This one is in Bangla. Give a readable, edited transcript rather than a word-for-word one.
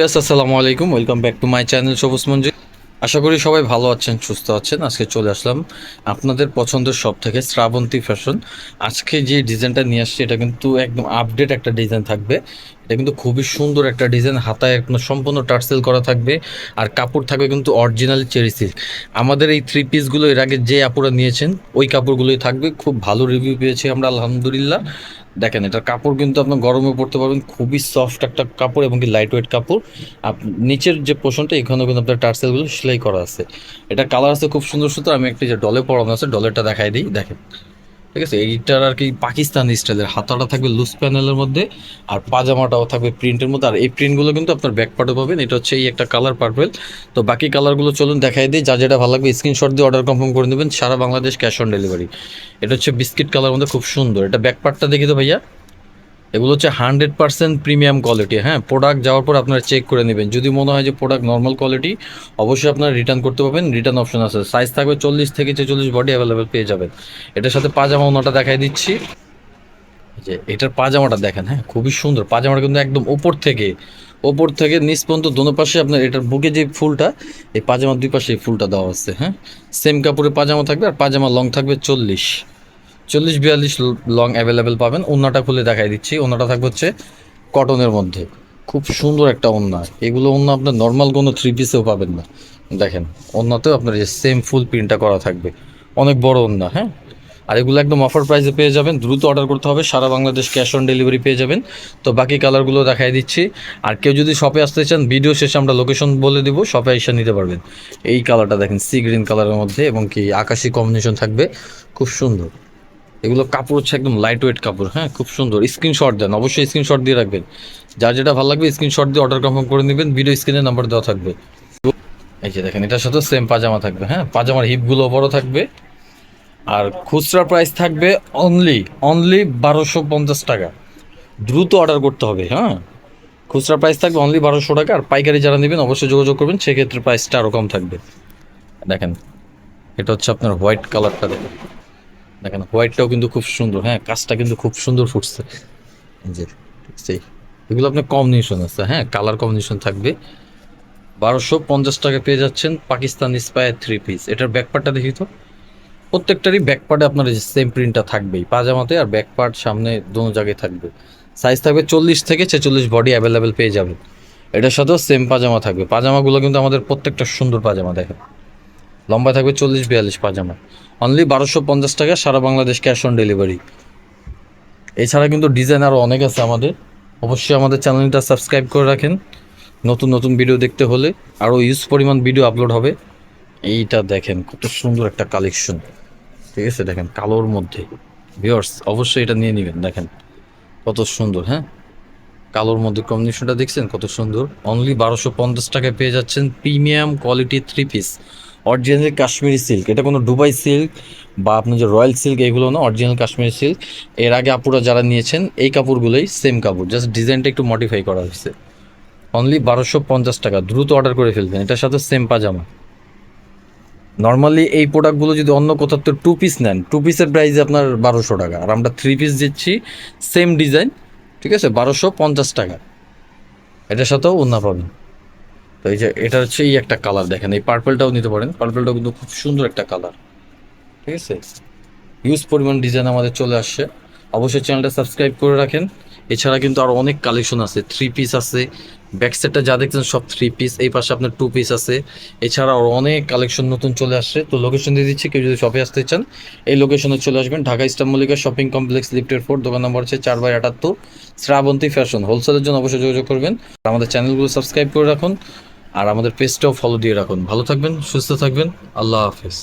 আসসালামু আলাইকুম, welcome back to my channel সবুজ মঞ্জিল। আশা করি সবাই ভালো আছেন, সুস্থ আছেন। আজকে চলে আসলাম আপনাদের পছন্দের শপ থেকে, শ্রাবন্তী ফ্যাশন। আজকে যে ডিজাইনটা নিয়ে আসছি এটা কিন্তু একদম আপডেট একটা ডিজাইন থাকবে। এটা কিন্তু খুবই সুন্দর একটা ডিজাইন, হাতায় একদম সম্পূর্ণ টার্সেল করা থাকবে, আর কাপড় থাকবে কিন্তু অরিজিনাল চেরি সিল্ক। আমাদের এই থ্রি পিসগুলো এর আগে যে আপুরা নিয়েছেন ওই কাপড়গুলোই থাকবে। খুব ভালো রিভিউ পেয়েছি আমরা, আলহামদুলিল্লাহ। দেখেন, এটার কাপড় কিন্তু আপনার গরমে পড়তে পারবেন, খুবই সফট একটা কাপড় এবং কি লাইট ওয়েট কাপড়। নিচের যে পোর্শনটা এখানেও কিন্তু আপনার টার্সেলগুলো সেলাই করা আছে। এটা কালার আছে খুব সুন্দর সুন্দর। আমি একটা যে ডলে পরানো আছে ডলেরটা দেখাই দিই, দেখেন। ঠিক আছে, এইটার আর কি পাকিস্তানি স্টাইলের, হাতাটা থাকবে লুজ প্যানেলের মধ্যে, আর পাজামাটাও থাকবে প্রিন্টের মধ্যে। আর এই প্রিন্টগুলো কিন্তু আপনার ব্যাক পার্টও পাবেন। এটা হচ্ছে এই একটা কালার পার্পেল। তো বাকি কালারগুলো চলুন দেখাই দিই, যা যেটা ভালো লাগবে স্ক্রিনশট দিয়ে অর্ডার কনফার্ম করে নেবেন, সারা বাংলাদেশ ক্যাশ অন ডেলিভারি। এটা হচ্ছে বিস্কিট কালার মধ্যে, খুব সুন্দর। এটা ব্যাক পার্টটা দেখি তো ভাইয়া। এগুলো হচ্ছে 100% প্রিমিয়াম কোয়ালিটি। হ্যাঁ, প্রোডাক্ট যাওয়ার পর আপনারা চেক করে নেবেন, যদি মনে হয় যে প্রোডাক্ট নর্মাল কোয়ালিটি, অবশ্যই আপনারা রিটার্ন করতে পারবেন। রিটার্ন অপশন আছে, সাইজ থাকবে 40 থেকে 46 বডি অ্যাভেলেবেল পেয়ে যাবেন। এটার সাথে পাজামা ওনাটা দেখাই দিচ্ছি, যে এটার পাজামাটা দেখেন। হ্যাঁ, খুবই সুন্দর পাজামাটা, কিন্তু একদম ওপর থেকে নিচ পর্যন্ত দোনো পাশে আপনার এটার বুকে যে ফুলটা, এই পাজামার দুই পাশে এই ফুলটা দেওয়া আছে। হ্যাঁ, সেম কাপড়ে পাজামা থাকবে, আর পাজামা লং থাকবে 40-42 লং অ্যাভেলেবেল পাবেন। ওন্নাটা খুলে দেখাই দিচ্ছি, ওন্নাটা থাকবে হচ্ছে কটনের মধ্যে, খুব সুন্দর একটা ওন্না। এগুলো ওন্না আপনার নর্মাল কোনো থ্রি পিসেও পাবেন না। দেখেন, ওন্নাতেও আপনার যে সেম ফুল প্রিন্টটা করা থাকবে, অনেক বড় ওন্না। হ্যাঁ, আর এগুলো একদম অফার প্রাইসে পেয়ে যাবেন, দ্রুত অর্ডার করতে হবে, সারা বাংলাদেশ ক্যাশ অন ডেলিভারি পেয়ে যাবেন। তো বাকি কালারগুলো দেখাই দিচ্ছি। আর কেউ যদি শপে আসতে চান, ভিডিও শেষে আমরা লোকেশন বলে দিব, শপে এসে নিতে পারবেন। এই কালারটা দেখেন, সি গ্রিন কালারের মধ্যে এবং কি আকাশি কম্বিনেশন থাকবে, খুব সুন্দর। এগুলো কাপড় হচ্ছে একদম লাইট ওয়েট কাপড়। হ্যাঁ, খুব সুন্দর। স্ক্রিনশট দেন, অবশ্যই স্ক্রিনশট দিয়ে রাখবেন, যার যেটা ভালো লাগবে স্ক্রিনশট দিয়ে অর্ডার কনফার্ম করে নেবেন। ভিডিও স্ক্রিনে নাম্বার দেওয়া থাকবে। এই যে দেখেন, এটার সাথে সেম পাজামা থাকবে। হ্যাঁ, পাজামার হিপগুলো বড় থাকবে, আর খুচরা প্রাইস থাকবে অনলি 1250 টাকা। দ্রুত অর্ডার করতে হবে। হ্যাঁ, খুচরা প্রাইস থাকবে অনলি 1200 টাকা, আর পাইকারি যারা নেবেন অবশ্যই যোগাযোগ করবেন, সেক্ষেত্রে প্রাইসটা আরও কম থাকবে। দেখেন, এটা হচ্ছে আপনার হোয়াইট কালারটা। দেখেন দেখেন হোয়াইটটাও কিন্তু খুব সুন্দর। হ্যাঁ, কাজটা কিন্তু খুব সুন্দর ফুটছে। এই যে সেই এগুলো আপনার কম্বিনেশন আছে। হ্যাঁ, কালার কম্বিনেশন থাকবে। 1250 টাকা পেয়ে যাচ্ছেন পাকিস্তান ইন্সপায়ার থ্রি পিস। এটার ব্যাকপার্টটা দেখি তো। প্রত্যেকটারই ব্যাকপার্টে আপনার এই সেম প্রিন্টটা থাকবেই পাজামাতে, আর ব্যাকপার্ট সামনে দোনো জায়গায় থাকবে। সাইজ থাকবে 40 থেকে 46 বডি অ্যাভেলেবেল পেয়ে যাবেন। এটার সাথেও সেম পাজামা থাকবে। পাজামাগুলো কিন্তু আমাদের প্রত্যেকটা সুন্দর পাজামা। দেখেন, লম্বা থাকবে 40-42 পাজামা। অনলি 1250 টাকা, সারা বাংলাদেশ ক্যাশ অন ডেলিভারি। এছাড়া কিন্তু ডিজাইন আরও অনেক আছে আমাদের। অবশ্যই আমাদের চ্যানেলটা সাবস্ক্রাইব করে রাখেন, নতুন নতুন ভিডিও দেখতে হলে। আরও ইউজ পরিমাণ ভিডিও আপলোড হবে। এইটা দেখেন, কত সুন্দর একটা কালেকশন। ঠিক আছে, দেখেন কালোর মধ্যে। ভিউয়ার্স অবশ্যই এটা নিয়ে নেবেন। দেখেন কত সুন্দর। হ্যাঁ, কালোর মধ্যে কম্বিনেশনটা দেখছেন কত সুন্দর। অনলি 1250 টাকায় পেয়ে যাচ্ছেন premium quality three piece, original Kashmiri silk. এটা কোনো দুবাই সিল্ক বা আপনার যে রয়্যাল সিল্ক এগুলো না, অরিজিনাল কাশ্মীরি সিল্ক। এর আগে আপুরা যারা নিয়েছেন এই কাপড়গুলোই সেম কাপড়, জাস্ট ডিজাইনটা একটু মডিফাই করা হয়েছে। অনলি 1250 টাকা, দ্রুত অর্ডার করে ফেলবেন। এটার সাথে সেম পাজামা। নর্মালি এই প্রোডাক্টগুলো যদি অন্য কোথাও তো টু পিস নেন, টু পিসের প্রাইস আপনার 1200 টাকা, আর আমরা থ্রি পিস দিচ্ছি সেম ডিজাইন। ঠিক আছে, 1250 টাকা। এটার সাথেও ওড়না পাবেন। তো এই যে এটা হচ্ছে এই একটা কালার, দেখেন এই পার্পলটাও নিতে পারেন। পার্পলটাও কিন্তু খুব সুন্দর একটা কালার। ঠিক আছে, হিউজ পরিমাণ ডিজাইন আমাদের চলে আসছে। অবশ্যই চ্যানেলটা সাবস্ক্রাইব করে রাখেন। এছাড়া কিন্তু আরও অনেক কালেকশন আছে। থ্রি পিস আছে, ব্যাক সেটটা যা দেখছেন সব থ্রি পিস। এই পাশে আপনার টু পিস আছে। এছাড়া আরও অনেক কালেকশন নতুন চলে আসছে। তো লোকেশন দিয়ে দিচ্ছি, কেউ যদি শপে আসতে চান এই লোকেশনে চলে আসবেন। Dhaka Easter Mallika shopping complex, লিফটের 4, দোকান নম্বর হচ্ছে 4/78, শ্রাবন্তী ফ্যাশন। হোলসেলের জন্য অবশ্যই যোগাযোগ করবেন। আমাদের চ্যানেলগুলো সাবস্ক্রাইব করে রাখুন, আর আমাদের পেজটাও ফলো দিয়ে রাখুন। ভালো থাকবেন, সুস্থ থাকবেন। আল্লাহ হাফেজ।